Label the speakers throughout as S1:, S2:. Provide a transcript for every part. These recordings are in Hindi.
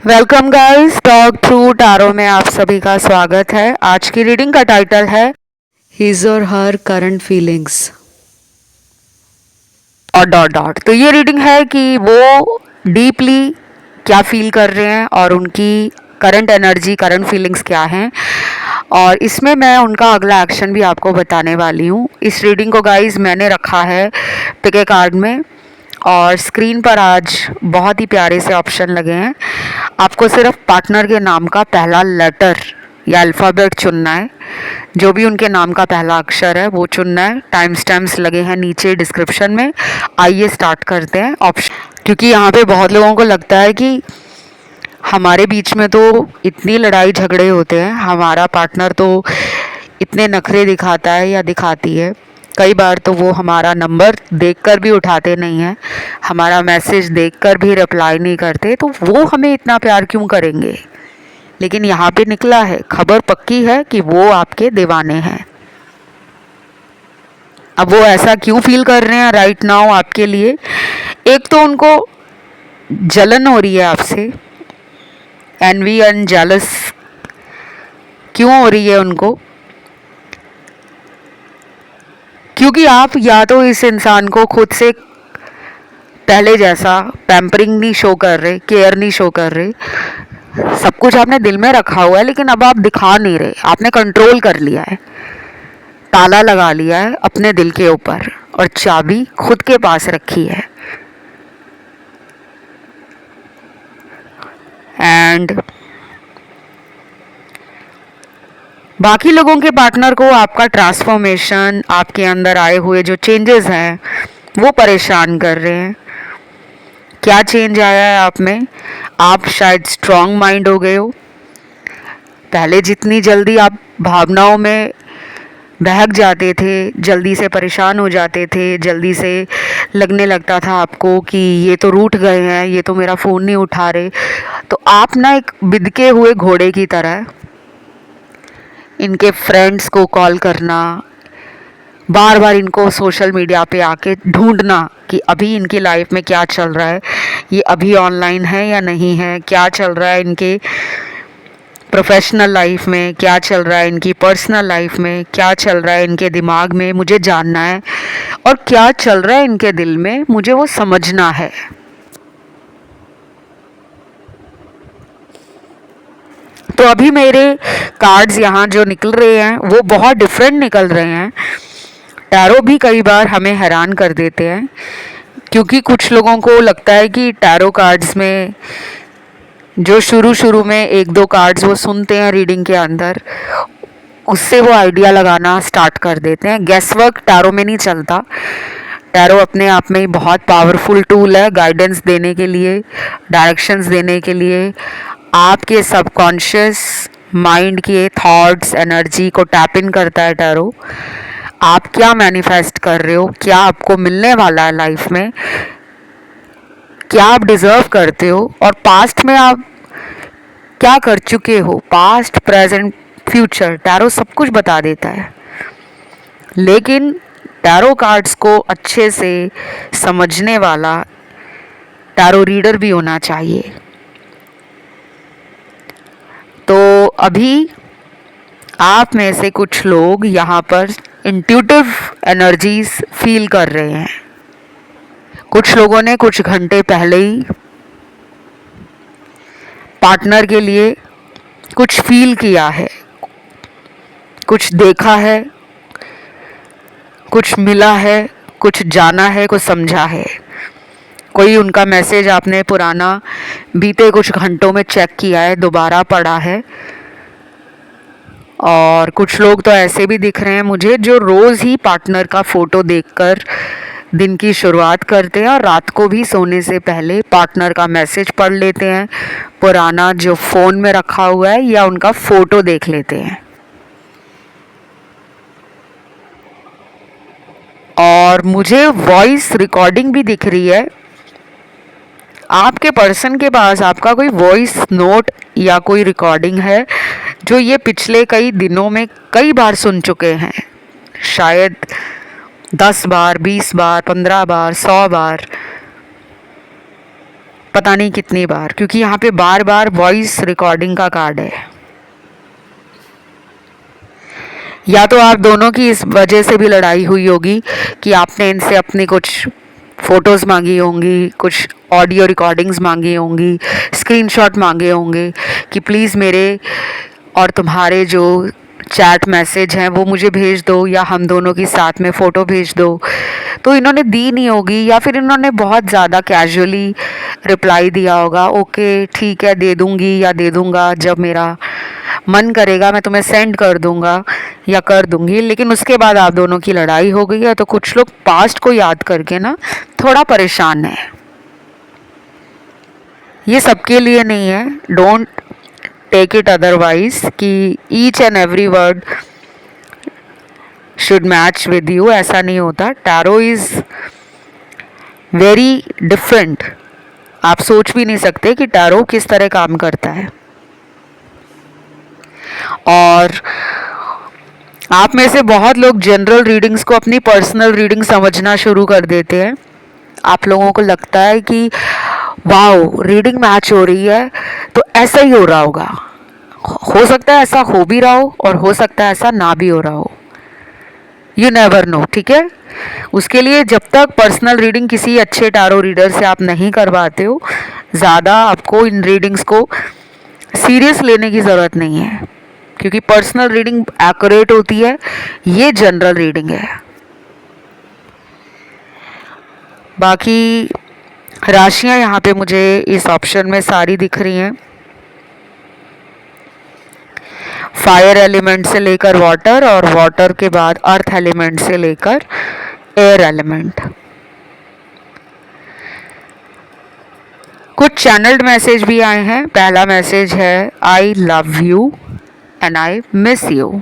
S1: Welcome guys, talk through tarot में आप सभी का स्वागत है। आज की रीडिंग का टाइटल है हिज और हर करंट फीलिंग्स और डॉट डॉट। तो ये रीडिंग है कि वो डीपली क्या फील कर रहे हैं और उनकी करंट एनर्जी, करंट फीलिंग्स क्या हैं, और इसमें मैं उनका अगला एक्शन भी आपको बताने वाली हूँ। इस रीडिंग को गाइस मैंने रखा है पिक ए कार्ड में, और स्क्रीन पर आज बहुत ही प्यारे से ऑप्शन लगे हैं। आपको सिर्फ पार्टनर के नाम का पहला लेटर या अल्फ़ाबेट चुनना है। जो भी उनके नाम का पहला अक्षर है वो चुनना है। टाइम स्टैम्प्स लगे हैं नीचे डिस्क्रिप्शन में। आइए स्टार्ट करते हैं ऑप्शन, क्योंकि यहाँ पे बहुत लोगों को लगता है कि हमारे बीच में तो इतनी लड़ाई झगड़े होते हैं, हमारा पार्टनर तो इतने नखरे दिखाता है या दिखाती है। कई बार तो वो हमारा नंबर देखकर भी उठाते नहीं हैं, हमारा मैसेज देखकर भी रिप्लाई नहीं करते, तो वो हमें इतना प्यार क्यों करेंगे। लेकिन यहाँ पे निकला है, खबर पक्की है कि वो आपके दीवाने हैं। अब वो ऐसा क्यों फील कर रहे हैं राइट नाउ आपके लिए? एक तो उनको जलन हो रही है आपसे, एनवी एंड जेलस क्यों हो रही है उनको? क्योंकि आप या तो इस इंसान को खुद से पहले जैसा पैम्परिंग नहीं शो कर रहे, केयर नहीं शो कर रहे। सब कुछ आपने दिल में रखा हुआ है लेकिन अब आप दिखा नहीं रहे। आपने कंट्रोल कर लिया है, ताला लगा लिया है अपने दिल के ऊपर और चाबी खुद के पास रखी है। एंड बाकी लोगों के पार्टनर को आपका ट्रांसफॉर्मेशन, आपके अंदर आए हुए जो चेंजेस हैं वो परेशान कर रहे हैं। क्या चेंज आया है आप में? आप शायद स्ट्रॉन्ग माइंड हो गए हो। पहले जितनी जल्दी आप भावनाओं में बहक जाते थे, जल्दी से परेशान हो जाते थे, जल्दी से लगने लगता था आपको कि ये तो रूठ गए हैं, ये तो मेरा फ़ोन नहीं उठा रहे, तो आप ना एक बिदके हुए घोड़े की तरह इनके फ्रेंड्स को कॉल करना, बार बार इनको सोशल मीडिया पे आके ढूंढना कि अभी इनकी लाइफ में क्या चल रहा है, ये अभी ऑनलाइन है या नहीं है, क्या चल रहा है इनके प्रोफेशनल लाइफ में, क्या चल रहा है इनकी पर्सनल लाइफ में, क्या चल रहा है इनके दिमाग में, मुझे जानना है, और क्या चल रहा है इनके दिल में, मुझे वो समझना है। तो अभी मेरे कार्ड्स यहाँ जो निकल रहे हैं वो बहुत डिफरेंट निकल रहे हैं। टैरो भी कई बार हमें हैरान कर देते हैं, क्योंकि कुछ लोगों को लगता है कि टैरो कार्ड्स में जो शुरू शुरू में एक दो कार्ड्स वो सुनते हैं रीडिंग के अंदर, उससे वो आइडिया लगाना स्टार्ट कर देते हैं। गेस वर्क टैरो में नहीं चलता। टैरो अपने आप में ही बहुत पावरफुल टूल है गाइडेंस देने के लिए, डायरेक्शंस देने के लिए। आपके सबकॉन्शियस माइंड के थॉट्स, एनर्जी को टैप इन करता है टैरो। आप क्या मैनिफेस्ट कर रहे हो, क्या आपको मिलने वाला है लाइफ में, क्या आप डिज़र्व करते हो, और पास्ट में आप क्या कर चुके हो, पास्ट प्रेजेंट फ्यूचर, टैरो सब कुछ बता देता है। लेकिन टैरो कार्ड्स को अच्छे से समझने वाला टैरो रीडर भी होना चाहिए। तो अभी आप में से कुछ लोग यहाँ पर इंट्यूटिव एनर्जीज फील कर रहे हैं। कुछ लोगों ने कुछ घंटे पहले ही पार्टनर के लिए कुछ फील किया है, कुछ देखा है, कुछ मिला है, कुछ जाना है, कुछ समझा है। कोई उनका मैसेज आपने पुराना बीते कुछ घंटों में चेक किया है, दोबारा पढ़ा है। और कुछ लोग तो ऐसे भी दिख रहे हैं मुझे जो रोज़ ही पार्टनर का फ़ोटो देखकर दिन की शुरुआत करते हैं, और रात को भी सोने से पहले पार्टनर का मैसेज पढ़ लेते हैं, पुराना जो फ़ोन में रखा हुआ है, या उनका फ़ोटो देख लेते हैं। और मुझे वॉइस रिकॉर्डिंग भी दिख रही है। आपके पर्सन के पास आपका कोई वॉइस नोट या कोई रिकॉर्डिंग है जो ये पिछले कई दिनों में कई बार सुन चुके हैं, शायद 10 बार, 20 बार, 15 बार, 100 बार। पता नहीं कितनी बार, क्योंकि यहाँ पे बार बार वॉइस रिकॉर्डिंग का कार्ड है। या तो आप दोनों की इस वजह से भी लड़ाई हुई होगी कि आपने इनसे अपनी कुछ फ़ोटोज़ मांगी होंगी, कुछ ऑडियो रिकॉर्डिंग्स मांगी होंगी, स्क्रीनशॉट मांगे होंगे कि प्लीज़ मेरे और तुम्हारे जो चैट मैसेज हैं वो मुझे भेज दो, या हम दोनों की साथ में फ़ोटो भेज दो। तो इन्होंने दी नहीं होगी, या फिर इन्होंने बहुत ज़्यादा कैजुअली रिप्लाई दिया होगा, ओके ठीक है दे दूँगी या दे दूँगा, जब मेरा मन करेगा मैं तुम्हें सेंड कर दूँगा या कर दूँगी। लेकिन उसके बाद आप दोनों की लड़ाई हो गई है। तो कुछ लोग पास्ट को याद करके ना थोड़ा परेशान है। ये सबके लिए नहीं है, डोंट टेक इट अदरवाइज कि each and every word should match with you, ऐसा नहीं होता। Tarot is very different. आप सोच भी नहीं सकते कि टैरो किस तरह काम करता है। और आप में से बहुत लोग जनरल रीडिंग्स को अपनी पर्सनल रीडिंग समझना शुरू कर देते हैं। आप लोगों को लगता है कि वाओ रीडिंग मैच हो रही है तो ऐसा ही हो रहा होगा। हो सकता है ऐसा हो भी रहा हो और हो सकता है ऐसा ना भी हो रहा हो। यू नेवर नो, ठीक है। उसके लिए जब तक पर्सनल रीडिंग किसी अच्छे टैरो रीडर से आप नहीं करवाते हो, ज़्यादा आपको इन रीडिंग्स को सीरियस लेने की ज़रूरत नहीं है, क्योंकि पर्सनल रीडिंग एक्यूरेट होती है, ये जनरल रीडिंग है। बाकी राशियां यहाँ पे मुझे इस ऑप्शन में सारी दिख रही हैं। फायर एलिमेंट से लेकर वाटर, और वाटर के बाद अर्थ एलिमेंट से लेकर एयर एलिमेंट। कुछ चैनल्ड मैसेज भी आए हैं। पहला मैसेज है आई love you and I miss you.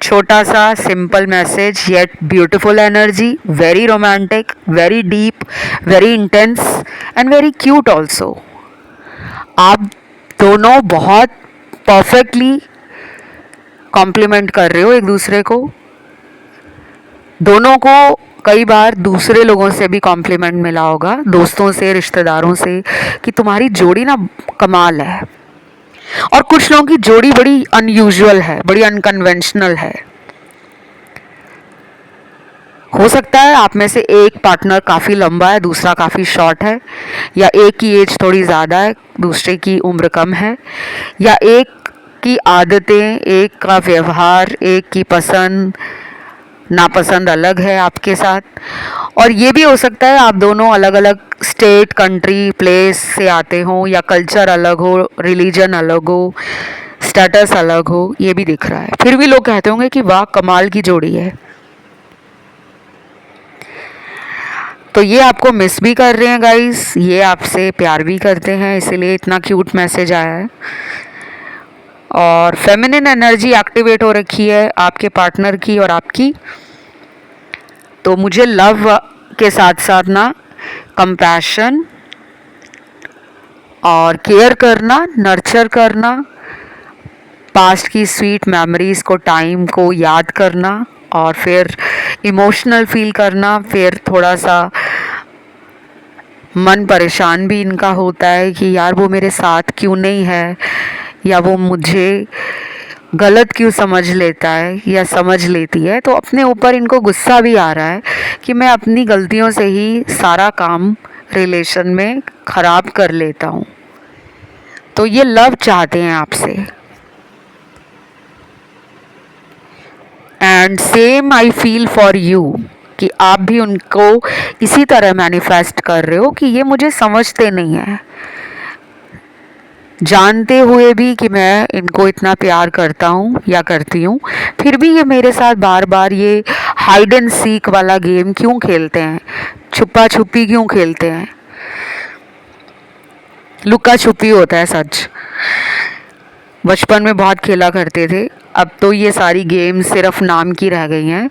S1: छोटा सा simple message yet beautiful energy, very romantic, very deep, very intense and very cute also. आप दोनों बहुत परफेक्टली कॉम्प्लीमेंट कर रहे हो एक दूसरे को। दोनों को कई बार दूसरे लोगों से भी कॉम्प्लीमेंट मिला होगा, दोस्तों से, रिश्तेदारों से, कि तुम्हारी जोड़ी ना कमाल है। और कुछ लोगों की जोड़ी बड़ी अनयूजुअल है, बड़ी अनकन्वेंशनल है। हो सकता है आप में से एक पार्टनर काफ़ी लंबा है, दूसरा काफ़ी शॉर्ट है, या एक की एज थोड़ी ज़्यादा है, दूसरे की उम्र कम है, या एक की आदतें, एक का व्यवहार, एक की पसंद नापसंद अलग है आपके साथ। और ये भी हो सकता है आप दोनों अलग अलग स्टेट, कंट्री, प्लेस से आते हो, या कल्चर अलग हो, रिलीजन अलग हो, स्टेटस अलग हो, ये भी दिख रहा है। फिर भी लोग कहते होंगे कि वाह कमाल की जोड़ी है। तो ये आपको मिस भी कर रहे हैं गाइस, ये आपसे प्यार भी करते हैं, इसीलिए इतना क्यूट मैसेज आया है। और फेमिनिन एनर्जी एक्टिवेट हो रखी है आपके पार्टनर की और आपकी। तो मुझे लव के साथ साथ ना कंपैशन और केयर करना, नर्चर करना, पास्ट की स्वीट मेमोरीज को, टाइम को याद करना, और फिर इमोशनल फील करना, फिर थोड़ा सा मन परेशान भी इनका होता है कि यार वो मेरे साथ क्यों नहीं है, या वो मुझे गलत क्यों समझ लेता है या समझ लेती है। तो अपने ऊपर इनको गुस्सा भी आ रहा है कि मैं अपनी गलतियों से ही सारा काम रिलेशन में ख़राब कर लेता हूँ। तो ये लव चाहते हैं आपसे। And same I feel for you, कि आप भी उनको इसी तरह मैनिफेस्ट कर रहे हो कि ये मुझे समझते नहीं है, जानते हुए भी कि मैं इनको इतना प्यार करता हूँ या करती हूँ, फिर भी ये मेरे साथ बार बार ये हाइड एंड सीक वाला गेम क्यों खेलते हैं, छुपा छुपी क्यों खेलते हैं। लुका छुपी होता है सच, बचपन में बहुत खेला करते थे, अब तो ये सारी गेम सिर्फ नाम की रह गई हैं।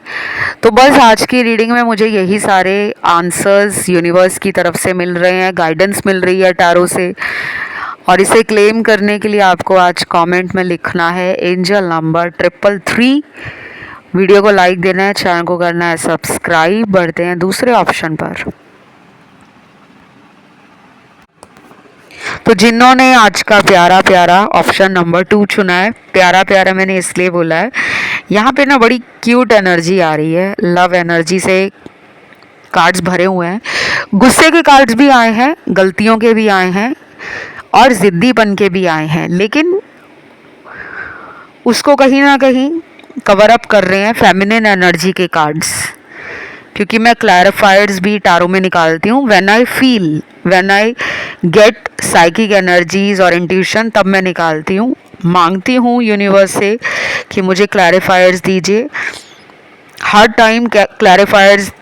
S1: तो बस आज की रीडिंग में मुझे यही सारे आंसर्स यूनिवर्स की तरफ से मिल रहे हैं, गाइडेंस मिल रही है टैरो से। और इसे क्लेम करने के लिए आपको आज कमेंट में लिखना है एंजल नंबर 333। वीडियो को लाइक देना है, चैनल को करना है सब्सक्राइब। बढ़ते हैं दूसरे ऑप्शन पर। तो जिन्होंने आज का प्यारा प्यारा ऑप्शन नंबर 2 चुना है, प्यारा प्यारा मैंने इसलिए बोला है, यहाँ पे ना बड़ी क्यूट एनर्जी आ रही है, लव एनर्जी से कार्ड्स भरे हुए हैं। गुस्से के कार्ड्स भी आए हैं, गलतियों के भी आए हैं और ज़िद्दीपन के भी आए हैं, लेकिन उसको कहीं ना कहीं कवर अप कर रहे हैं फेमिनिन एनर्जी के कार्ड्स। क्योंकि मैं क्लैरिफायर्स भी टारो में निकालती हूँ, when I feel, when I get psychic energies और इंट्यूशन, तब मैं निकालती हूँ, मांगती हूँ यूनिवर्स से कि मुझे क्लैरिफायर्स दीजिए। हर टाइम क्लैरिफायर्स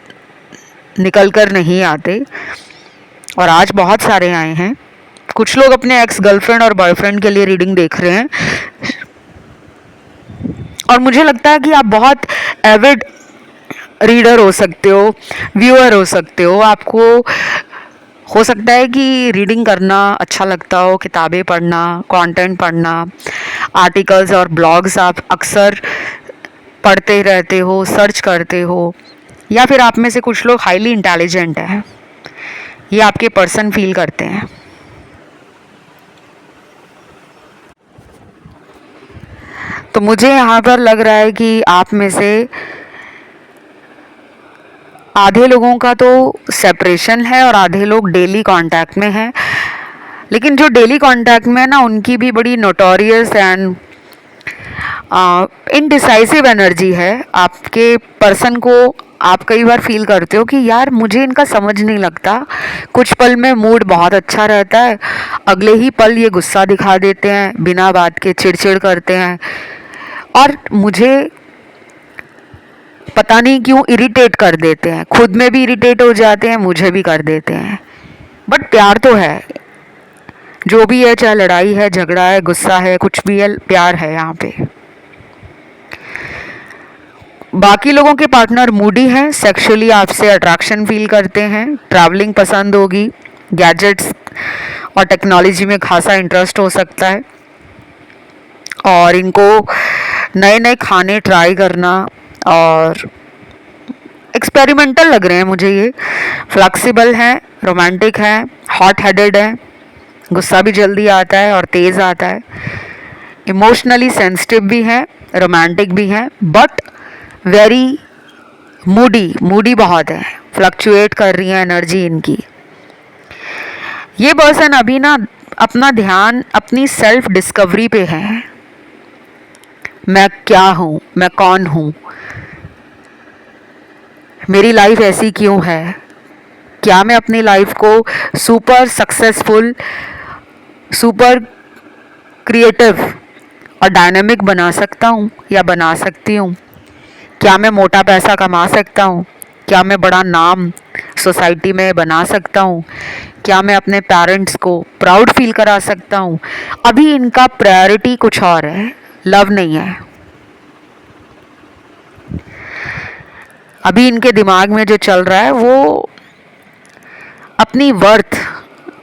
S1: निकल कर नहीं आते और आज बहुत सारे आए हैं। कुछ लोग अपने एक्स गर्लफ्रेंड और बॉयफ्रेंड के लिए रीडिंग देख रहे हैं और मुझे लगता है कि आप बहुत एविड रीडर हो सकते हो, व्यूअर हो सकते हो। आपको हो सकता है कि रीडिंग करना अच्छा लगता हो, किताबें पढ़ना, कंटेंट पढ़ना, आर्टिकल्स और ब्लॉग्स आप अक्सर पढ़ते रहते हो, सर्च करते हो, या फिर आप में से कुछ लोग हाईली इंटेलिजेंट हैं, ये आपके पर्सन फील करते हैं। तो मुझे यहाँ पर लग रहा है कि आप में से आधे लोगों का तो सेपरेशन है और आधे लोग डेली कांटेक्ट में हैं। लेकिन जो डेली कांटेक्ट में है ना, उनकी भी बड़ी नोटोरियस एंड इनडिसाइसिव एनर्जी है। आपके पर्सन को आप कई बार फील करते हो कि यार मुझे इनका समझ नहीं लगता। कुछ पल में मूड बहुत अच्छा रहता है, अगले ही पल ये गुस्सा दिखा देते हैं, बिना बात के चिड़चिड़ करते हैं और मुझे पता नहीं क्यों इरिटेट कर देते हैं। खुद में भी इरिटेट हो जाते हैं, मुझे भी कर देते हैं। बट प्यार तो है, जो भी है, चाहे लड़ाई है, झगड़ा है, गुस्सा है, कुछ भी है, प्यार है यहाँ पे। बाकी लोगों के पार्टनर मूडी हैं, सेक्सुअली आपसे अट्रैक्शन फील करते हैं, ट्रैवलिंग पसंद होगी, गैजेट्स और टेक्नोलॉजी में खासा इंटरेस्ट हो सकता है और इनको नए नए खाने ट्राई करना और एक्सपेरिमेंटल लग रहे हैं मुझे ये। फ्लेक्सिबल हैं, रोमांटिक हैं, हॉट हेडेड हैं, गुस्सा भी जल्दी आता है और तेज़ आता है, इमोशनली सेंसिटिव भी हैं, रोमांटिक भी हैं, बट वेरी मूडी बहुत है, फ्लक्चुएट कर रही है एनर्जी इनकी। ये पर्सन अभी ना अपना ध्यान अपनी सेल्फ डिस्कवरी पे है। मैं क्या हूँ, मैं कौन हूँ, मेरी लाइफ ऐसी क्यों है, क्या मैं अपनी लाइफ को सुपर सक्सेसफुल, सुपर क्रिएटिव और डायनामिक बना सकता हूँ या बना सकती हूँ, क्या मैं मोटा पैसा कमा सकता हूँ, क्या मैं बड़ा नाम सोसाइटी में बना सकता हूँ, क्या मैं अपने पेरेंट्स को प्राउड फील करा सकता हूँ। अभी इनका प्रायोरिटी कुछ और है, लव नहीं है। अभी इनके दिमाग में जो चल रहा है वो अपनी वर्थ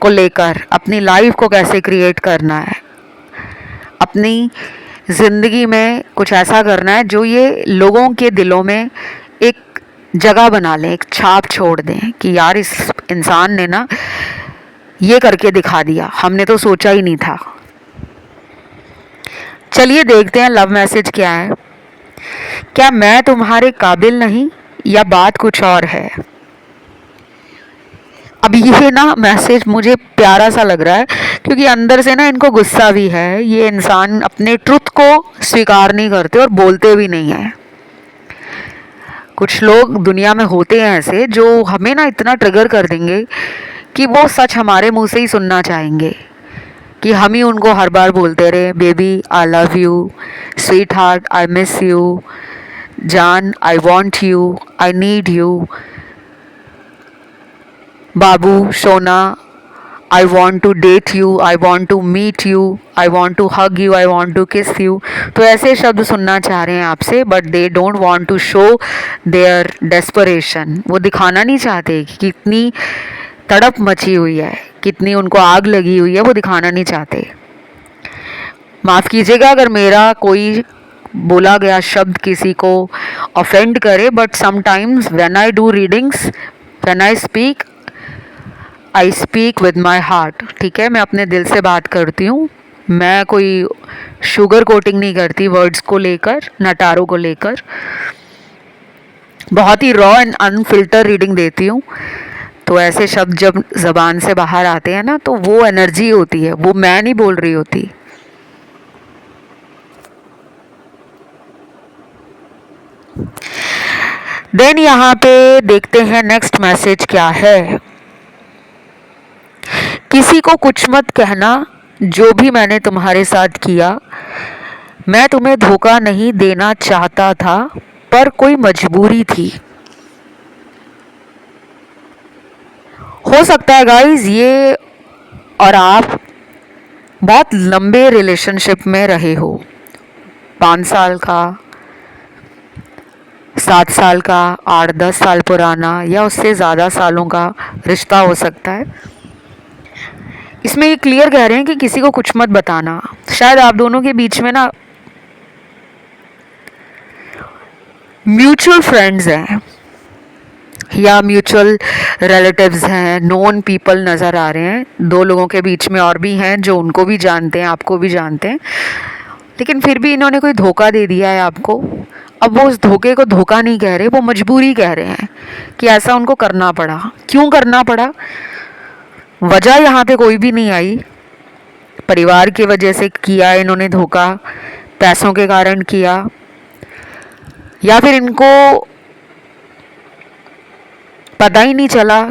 S1: को लेकर, अपनी लाइफ को कैसे क्रिएट करना है, अपनी ज़िंदगी में कुछ ऐसा करना है जो ये लोगों के दिलों में एक जगह बना लें, एक छाप छोड़ दें कि यार इस इंसान ने ना ये करके दिखा दिया, हमने तो सोचा ही नहीं था। चलिए देखते हैं लव मैसेज क्या है। क्या मैं तुम्हारे काबिल नहीं या बात कुछ और है। अब ये ना मैसेज मुझे प्यारा सा लग रहा है क्योंकि अंदर से ना इनको गुस्सा भी है। ये इंसान अपने ट्रुथ को स्वीकार नहीं करते और बोलते भी नहीं है। कुछ लोग दुनिया में होते हैं ऐसे जो हमें ना इतना ट्रिगर कर देंगे कि वो सच हमारे मुंह से ही सुनना चाहेंगे, कि हम ही उनको हर बार बोलते रहे, baby I love you, sweetheart I miss you, जान I want you, I need you, बाबू सोना I want to date you, I want to meet you, I want to hug you, I want to kiss you. तो ऐसे शब्द सुनना चाह रहे हैं आपसे, but they don't want to show their desperation. वो दिखाना नहीं चाहते कि कितनी तड़प मची हुई है, कितनी उनको आग लगी हुई है, वो दिखाना नहीं चाहते। माफ़ कीजिएगा अगर मेरा कोई बोला गया शब्द किसी को ऑफेंड करे, but sometimes when I do readings, when I speak, I speak with my heart, ठीक है, मैं अपने दिल से बात करती हूँ, मैं कोई शुगर कोटिंग नहीं करती वर्ड्स को लेकर, नटारों को लेकर, बहुत ही रॉ एंड अनफिल्टर रीडिंग देती हूँ। तो ऐसे शब्द जब ज़बान से बाहर आते हैं ना, तो वो एनर्जी होती है, वो मैं नहीं बोल रही होती। देन यहाँ पे देखते हैं नेक्स्ट मैसेज क्या है। किसी को कुछ मत कहना, जो भी मैंने तुम्हारे साथ किया, मैं तुम्हें धोखा नहीं देना चाहता था, पर कोई मजबूरी थी। हो सकता है गाइस ये और आप बहुत लंबे रिलेशनशिप में रहे हो, 5 साल का, 7 साल का, 8-10 साल पुराना, या उससे ज़्यादा सालों का रिश्ता हो सकता है। इसमें ये क्लियर कह रहे हैं कि किसी को कुछ मत बताना। शायद आप दोनों के बीच में ना म्यूचुअल फ्रेंड्स हैं या म्यूचुअल रिलेटिव्स हैं, नोन पीपल नज़र आ रहे हैं। 2 लोगों के बीच में और भी हैं जो उनको भी जानते हैं, आपको भी जानते हैं, लेकिन फिर भी इन्होंने कोई धोखा दे दिया है आपको। अब वो उस धोखे को धोखा नहीं कह रहे, वो मजबूरी कह रहे हैं कि ऐसा उनको करना पड़ा। क्यों करना पड़ा? वजह यहाँ पे कोई भी नहीं आई। परिवार की वजह से किया इन्होंने धोखा, पैसों के कारण किया, या फिर इनको पता ही नहीं चला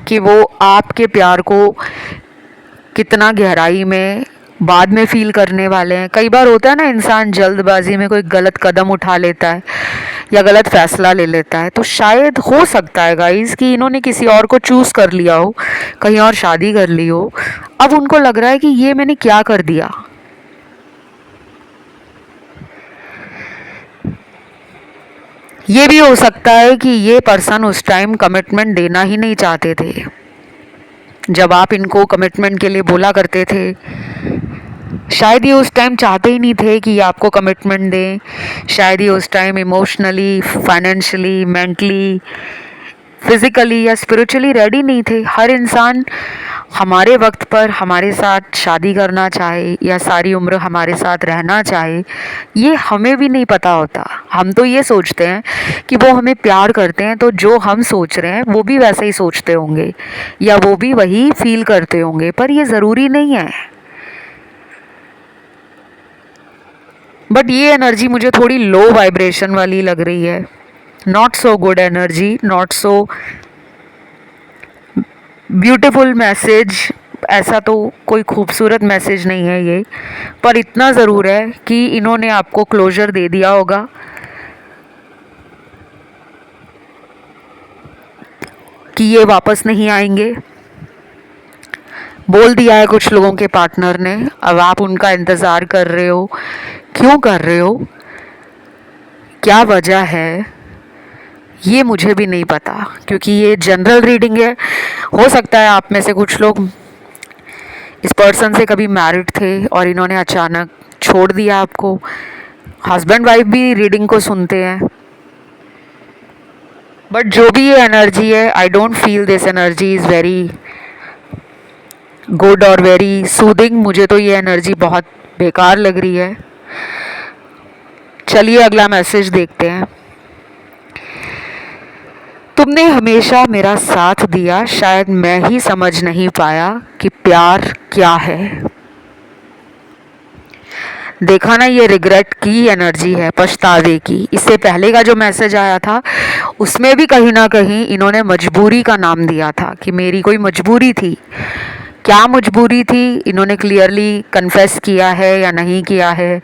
S1: कि वो आपके प्यार को कितना गहराई में बाद में फील करने वाले हैं। कई बार होता है ना, इंसान जल्दबाजी में कोई गलत कदम उठा लेता है या गलत फैसला ले लेता है। तो शायद हो सकता है गाइस कि इन्होंने किसी और को चूज़ कर लिया हो, कहीं और शादी कर ली हो। अब उनको लग रहा है कि ये मैंने क्या कर दिया। ये भी हो सकता है कि ये पर्सन उस टाइम कमिटमेंट देना ही नहीं चाहते थे। जब आप इनको कमिटमेंट के लिए बोला करते थे, शायद ये उस टाइम चाहते ही नहीं थे कि ये आपको कमिटमेंट दें। शायद ये उस time emotionally, financially, mentally, physically या स्पिरिचुअली रेडी नहीं थे। हर इंसान हमारे वक्त पर हमारे साथ शादी करना चाहे या सारी उम्र हमारे साथ रहना चाहे, ये हमें भी नहीं पता होता। हम तो ये सोचते हैं कि वो हमें प्यार करते हैं, तो जो हम सोच रहे हैं वो भी वैसे ही सोचते होंगे या वो भी वही फील करते होंगे, पर ये ज़रूरी नहीं है। बट ये एनर्जी मुझे थोड़ी लो वाइब्रेशन वाली लग रही है। Not so good energy, not so beautiful message. ऐसा तो कोई खूबसूरत मैसेज नहीं है ये, पर इतना ज़रूर है कि इन्होंने आपको क्लोजर दे दिया होगा कि ये वापस नहीं आएंगे। बोल दिया है कुछ लोगों के पार्टनर ने। अब आप उनका इंतज़ार कर रहे हो। क्यों कर रहे हो, क्या वजह है, ये मुझे भी नहीं पता, क्योंकि ये जनरल रीडिंग है। हो सकता है आप में से कुछ लोग इस पर्सन से कभी मैरिड थे और इन्होंने अचानक छोड़ दिया आपको। हस्बैंड वाइफ भी रीडिंग को सुनते हैं। बट जो भी ये एनर्जी है, I don't feel this energy is very good और वेरी सूदिंग। मुझे तो ये एनर्जी बहुत बेकार लग रही है। चलिए अगला मैसेज देखते हैं। तुमने हमेशा मेरा साथ दिया, शायद मैं ही समझ नहीं पाया कि प्यार क्या है। देखा ना, ये रिग्रेट की एनर्जी है, पछतावे की। इससे पहले का जो मैसेज आया था उसमें भी कहीं ना कहीं इन्होंने मजबूरी का नाम दिया था कि मेरी कोई मजबूरी थी। क्या मजबूरी थी, इन्होंने क्लियरली कन्फेस किया है या नहीं किया है,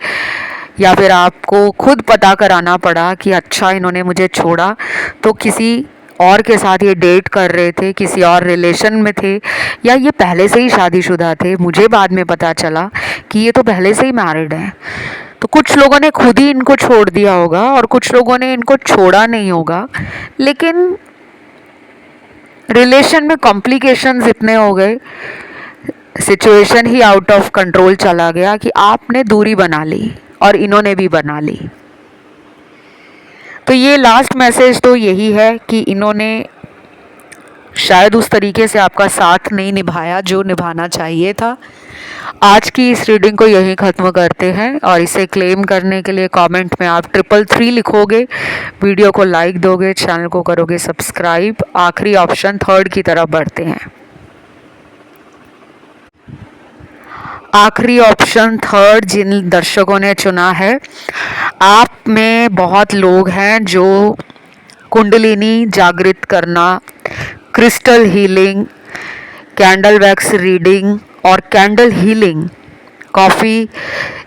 S1: या फिर आपको खुद पता कराना पड़ा कि अच्छा इन्होंने मुझे छोड़ा तो किसी और के साथ ये डेट कर रहे थे, किसी और रिलेशन में थे, या ये पहले से ही शादीशुदा थे। मुझे बाद में पता चला कि ये तो पहले से ही मैरिड हैं। तो कुछ लोगों ने खुद ही इनको छोड़ दिया होगा और कुछ लोगों ने इनको छोड़ा नहीं होगा, लेकिन रिलेशन में कॉम्प्लिकेशंस इतने हो गए, situation he out of control चला गया कि आपने दूरी बना ली और इन्होंने भी बना ली। तो ये लास्ट मैसेज तो यही है कि इन्होंने शायद उस तरीके से आपका साथ नहीं निभाया जो निभाना चाहिए था। आज की इस रीडिंग को यहीं ख़त्म करते हैं और इसे क्लेम करने के लिए कमेंट में आप 333 लिखोगे, वीडियो को लाइक दोगे, चैनल को करोगे सब्सक्राइब। आखिरी ऑप्शन थर्ड की तरफ बढ़ते हैं। आखिरी ऑप्शन थर्ड जिन दर्शकों ने चुना है, आप में बहुत लोग हैं जो कुंडलिनी जागृत करना, crystal healing, candle wax reading और कैंडल हीलिंग, कॉफ़ी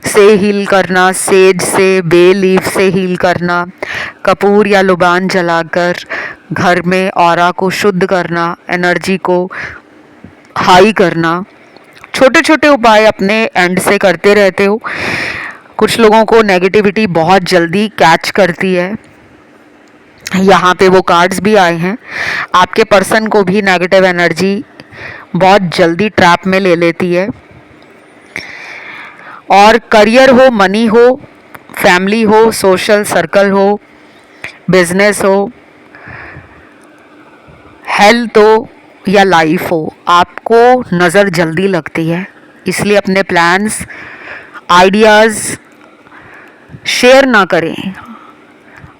S1: से हील करना, सेज से, बे लीफ से हील करना, कपूर या लुबान जलाकर घर में ऑरा को शुद्ध करना, एनर्जी को हाई करना, छोटे छोटे उपाय अपने एंड से करते रहते हो। कुछ लोगों को नेगेटिविटी बहुत जल्दी कैच करती है। यहाँ पे वो कार्ड्स भी आए हैं। आपके पर्सन को भी नेगेटिव एनर्जी बहुत जल्दी ट्रैप में ले लेती है। और करियर हो, मनी हो, फैमिली हो, सोशल सर्कल हो, बिजनेस हो, हेल्थ हो या लाइफ हो, आपको नज़र जल्दी लगती है। इसलिए अपने प्लान्स, आइडियाज़ शेयर ना करें।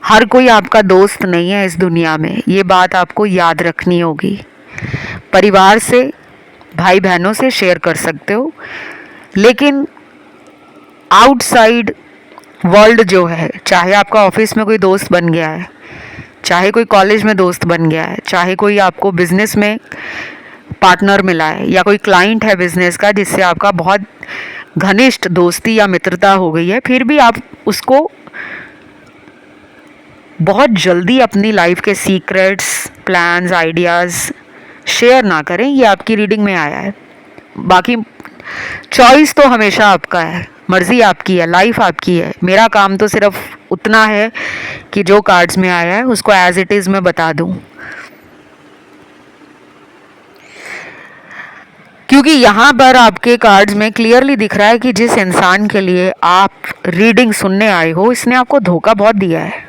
S1: हर कोई आपका दोस्त नहीं है इस दुनिया में, ये बात आपको याद रखनी होगी। परिवार से, भाई बहनों से शेयर कर सकते हो, लेकिन आउटसाइड वर्ल्ड जो है, चाहे आपका ऑफिस में कोई दोस्त बन गया है, चाहे कोई कॉलेज में दोस्त बन गया है, चाहे कोई आपको बिजनेस में पार्टनर मिला है या कोई क्लाइंट है बिजनेस का जिससे आपका बहुत घनिष्ठ दोस्ती या मित्रता हो गई है, फिर भी आप उसको बहुत जल्दी अपनी लाइफ के सीक्रेट्स, प्लान्स, आइडियाज़ शेयर ना करें। ये आपकी रीडिंग में आया है। बाकी चॉइस तो हमेशा आपका है, मर्जी आपकी है, लाइफ आपकी है। मेरा काम तो सिर्फ उतना है कि जो कार्ड्स में आया है उसको एज इट इज़ मैं बता दूं, क्योंकि यहाँ पर आपके कार्ड्स में क्लियरली दिख रहा है कि जिस इंसान के लिए आप रीडिंग सुनने आए हो, इसने आपको धोखा बहुत दिया है,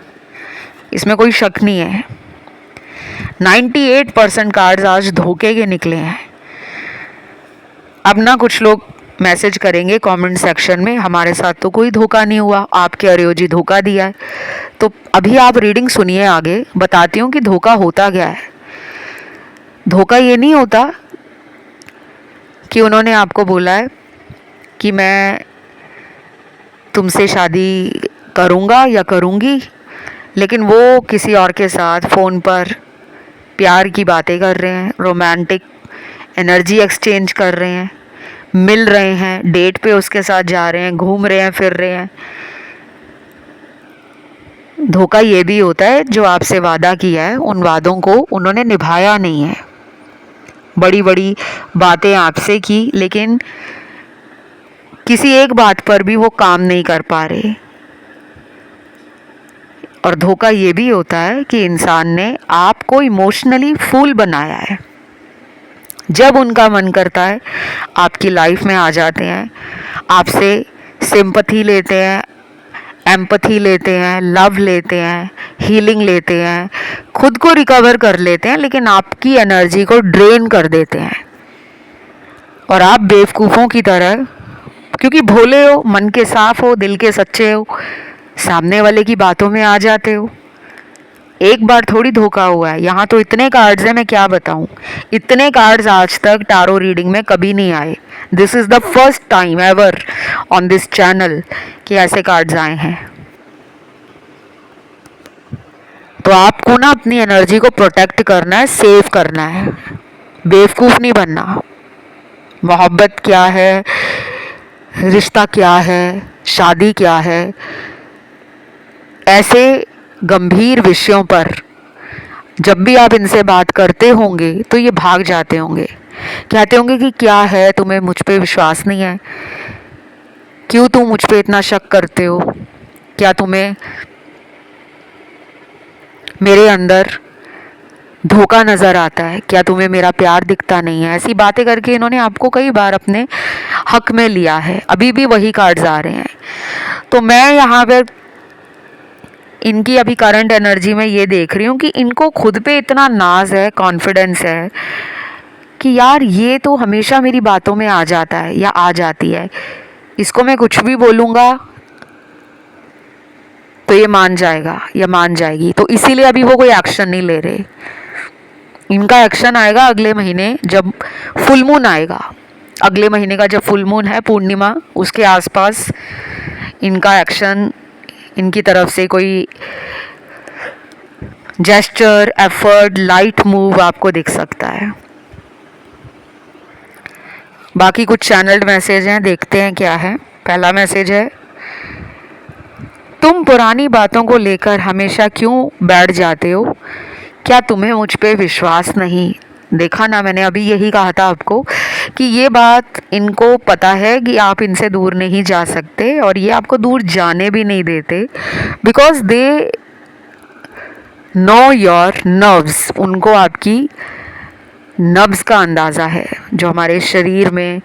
S1: इसमें कोई शक नहीं है। 98% कार्ड्स आज धोखे के निकले हैं। अब ना कुछ लोग मैसेज करेंगे कमेंट सेक्शन में, हमारे साथ तो कोई धोखा नहीं हुआ, आपके अरियोजी धोखा दिया है। तो अभी आप रीडिंग सुनिए, आगे बताती हूँ कि धोखा होता क्या है। धोखा ये नहीं होता कि उन्होंने आपको बोला है कि मैं तुमसे शादी करूँगा या करूँगी, लेकिन वो किसी और के साथ फ़ोन पर प्यार की बातें कर रहे हैं, रोमांटिक एनर्जी एक्सचेंज कर रहे हैं, मिल रहे हैं, डेट पे उसके साथ जा रहे हैं, घूम रहे हैं, फिर रहे हैं। धोखा ये भी होता है जो आपसे वादा किया है, उन वादों को उन्होंने निभाया नहीं है। बड़ी बड़ी बातें आपसे की, लेकिन किसी एक बात पर भी वो काम नहीं कर पा रहे। और धोखा ये भी होता है कि इंसान ने आपको इमोशनली फूल बनाया है। जब उनका मन करता है आपकी लाइफ में आ जाते हैं, आपसे सिंपैथी लेते हैं, एम्पैथी लेते हैं, लव लेते हैं, हीलिंग लेते हैं, खुद को रिकवर कर लेते हैं, लेकिन आपकी एनर्जी को ड्रेन कर देते हैं। और आप बेवकूफ़ों की तरह, क्योंकि भोले हो, मन के साफ हो, दिल के सच्चे हो, सामने वाले की बातों में आ जाते हो। एक बार थोड़ी धोखा हुआ है। यहाँ तो इतने कार्ड्स हैं, मैं क्या बताऊँ। इतने कार्ड्स आज तक टारो रीडिंग में कभी नहीं आए। This is the first time ever on this channel कि ऐसे कार्ड्स आए हैं। तो आपको ना अपनी एनर्जी को प्रोटेक्ट करना है, सेव करना है, बेवकूफ़ नहीं बनना। मोहब्बत क्या है, रिश्ता क्या है, शादी क्या है, ऐसे गंभीर विषयों पर जब भी आप इनसे बात करते होंगे तो ये भाग जाते होंगे, कहते होंगे कि क्या है, तुम्हें मुझ पे विश्वास नहीं है, क्यों तुम मुझ पे इतना शक करते हो, क्या तुम्हें मेरे अंदर धोखा नज़र आता है, क्या तुम्हें मेरा प्यार दिखता नहीं है। ऐसी बातें करके इन्होंने आपको कई बार अपने हक में लिया है। अभी भी वही कार्ड्स आ रहे हैं। तो मैं यहाँ पर इनकी अभी करंट एनर्जी में ये देख रही हूँ कि इनको खुद पे इतना नाज है, कॉन्फिडेंस है कि यार ये तो हमेशा मेरी बातों में आ जाता है या आ जाती है, इसको मैं कुछ भी बोलूँगा तो ये मान जाएगा या मान जाएगी, तो इसीलिए अभी वो कोई एक्शन नहीं ले रहे। इनका एक्शन आएगा अगले महीने जब फुल मून आएगा। अगले महीने का जब फुल मून है, पूर्णिमा, उसके आसपास इनका एक्शन, इनकी तरफ से कोई जेस्चर, एफर्ट, लाइट मूव आपको दिख सकता है। बाकी कुछ चैनल्ड मैसेज हैं, देखते हैं क्या है। पहला मैसेज है, तुम पुरानी बातों को लेकर हमेशा क्यों बैठ जाते हो? क्या तुम्हें मुझ पे विश्वास नहीं? देखा ना, मैंने अभी यही कहा था आपको कि ये बात इनको पता है कि आप इनसे दूर नहीं जा सकते और ये आपको दूर जाने भी नहीं देते, because they know your nerves. उनको आपकी नब्ज़ का अंदाज़ा है। जो हमारे शरीर में,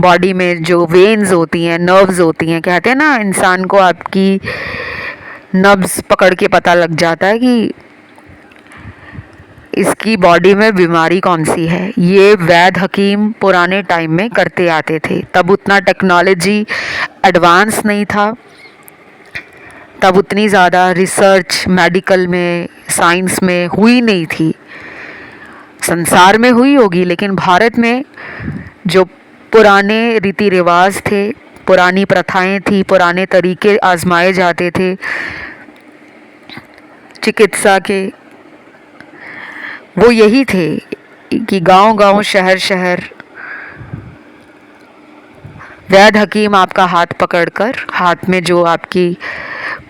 S1: बॉडी में जो वेन्स होती हैं, नर्व्स होती हैं, कहते हैं ना, इंसान को आपकी नब्ज़ पकड़ के पता लग जाता है कि इसकी बॉडी में बीमारी कौन सी है। ये वैद्य हकीम पुराने टाइम में करते आते थे। तब उतना टेक्नोलॉजी एडवांस नहीं था, तब उतनी ज़्यादा रिसर्च मेडिकल में, साइंस में हुई नहीं थी। संसार में हुई होगी, लेकिन भारत में जो पुराने रीति रिवाज थे, पुरानी प्रथाएं थी, पुराने तरीके आजमाए जाते थे चिकित्सा के, वो यही थे कि गांव-गांव, शहर-शहर वैद्य हकीम आपका हाथ पकड़कर, हाथ में जो आपकी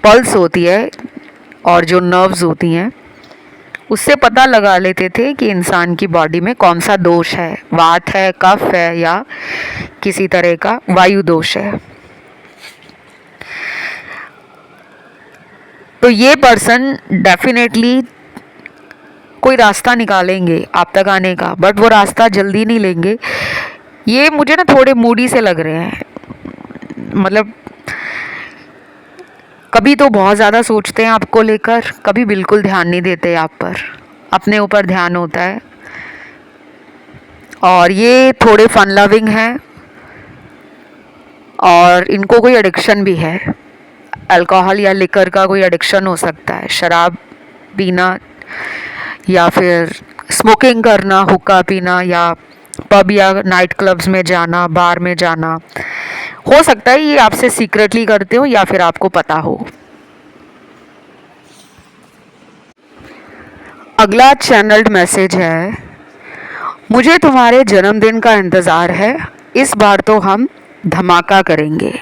S1: पल्स होती है और जो नर्व्स होती हैं, उससे पता लगा लेते थे कि इंसान की बॉडी में कौन सा दोष है, वात है, कफ है या किसी तरह का वायु दोष है। तो ये पर्सन डेफिनेटली कोई रास्ता निकालेंगे आप तक आने का, बट वो रास्ता जल्दी नहीं लेंगे। ये मुझे ना थोड़े मूडी से लग रहे हैं, मतलब कभी तो बहुत ज़्यादा सोचते हैं आपको लेकर, कभी बिल्कुल ध्यान नहीं देते आप पर, अपने ऊपर ध्यान होता है। और ये थोड़े फन लविंग हैं और इनको कोई एडिक्शन भी है, अल्कोहल या लिकर का कोई एडिक्शन हो सकता है, शराब पीना या फिर स्मोकिंग करना, हुक्का पीना या पब या नाइट क्लब्स में जाना, बार में जाना। हो सकता है ये आपसे सीक्रेटली करते हो या फिर आपको पता हो। अगला चैनल्ड मैसेज है, मुझे तुम्हारे जन्मदिन का इंतज़ार है, इस बार तो हम धमाका करेंगे।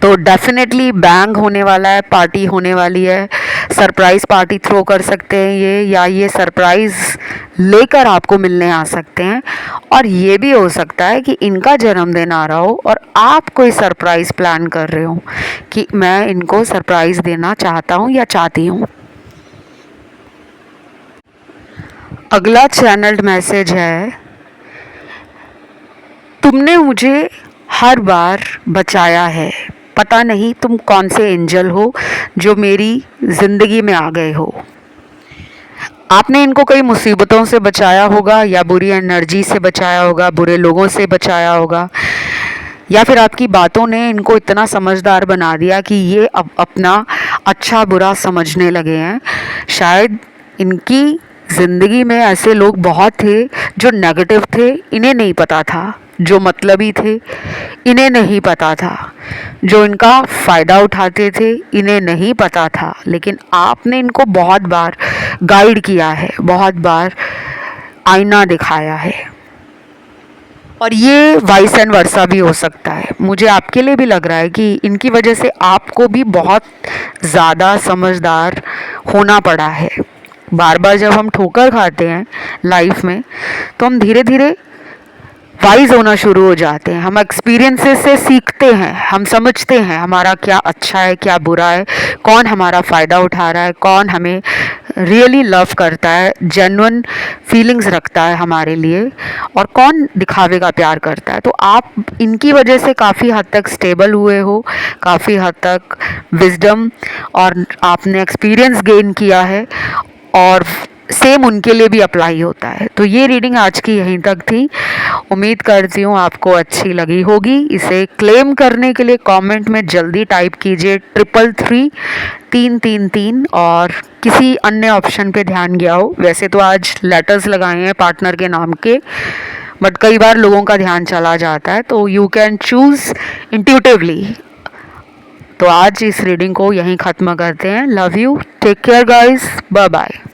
S1: तो डेफिनेटली बैंग होने वाला है, पार्टी होने वाली है, सरप्राइज़ पार्टी थ्रो कर सकते हैं ये, या ये सरप्राइज़ लेकर आपको मिलने आ सकते हैं। और ये भी हो सकता है कि इनका जन्मदिन आ रहा हो और आप कोई सरप्राइज़ प्लान कर रहे हो कि मैं इनको सरप्राइज़ देना चाहता हूँ या चाहती हूँ। अगला चैनल्ड मैसेज है, तुमने मुझे हर बार बचाया है, पता नहीं तुम कौन से एंजल हो जो मेरी ज़िंदगी में आ गए हो। आपने इनको कई मुसीबतों से बचाया होगा या बुरी एनर्जी से बचाया होगा, बुरे लोगों से बचाया होगा, या फिर आपकी बातों ने इनको इतना समझदार बना दिया कि ये अब अपना अच्छा बुरा समझने लगे हैं। शायद इनकी ज़िंदगी में ऐसे लोग बहुत थे जो नेगेटिव थे, इन्हें नहीं पता था, जो मतलबी थे इन्हें नहीं पता था, जो इनका फ़ायदा उठाते थे इन्हें नहीं पता था, लेकिन आपने इनको बहुत बार गाइड किया है, बहुत बार आईना दिखाया है। और ये वाइस एंड वर्सा भी हो सकता है। मुझे आपके लिए भी लग रहा है कि इनकी वजह से आपको भी बहुत ज़्यादा समझदार होना पड़ा है। बार बार जब हम ठोकर खाते हैं लाइफ में, तो हम धीरे धीरे वाइज होना शुरू हो जाते हैं। हम एक्सपीरियंसेस से सीखते हैं, हम समझते हैं हमारा क्या अच्छा है क्या बुरा है, कौन हमारा फ़ायदा उठा रहा है, कौन हमें रियली लव करता है, जेन्युइन फीलिंग्स रखता है हमारे लिए, और कौन दिखावे का प्यार करता है। तो आप इनकी वजह से काफ़ी हद तक स्टेबल हुए हो, काफ़ी हद तक विजडम और आपने एक्सपीरियंस गेन किया है, और सेम उनके लिए भी अप्लाई होता है। तो ये रीडिंग आज की यहीं तक थी। उम्मीद करती हूँ आपको अच्छी लगी होगी। इसे क्लेम करने के लिए कमेंट में जल्दी टाइप कीजिए 333 और किसी अन्य ऑप्शन पे ध्यान गया हो। वैसे तो आज लेटर्स लगाए हैं पार्टनर के नाम के, बट कई बार लोगों का ध्यान चला जाता है, तो यू कैन चूज़ इंट्यूटिवली। तो आज इस रीडिंग को यहीं ख़त्म करते हैं। Love you, take care guys, bye bye.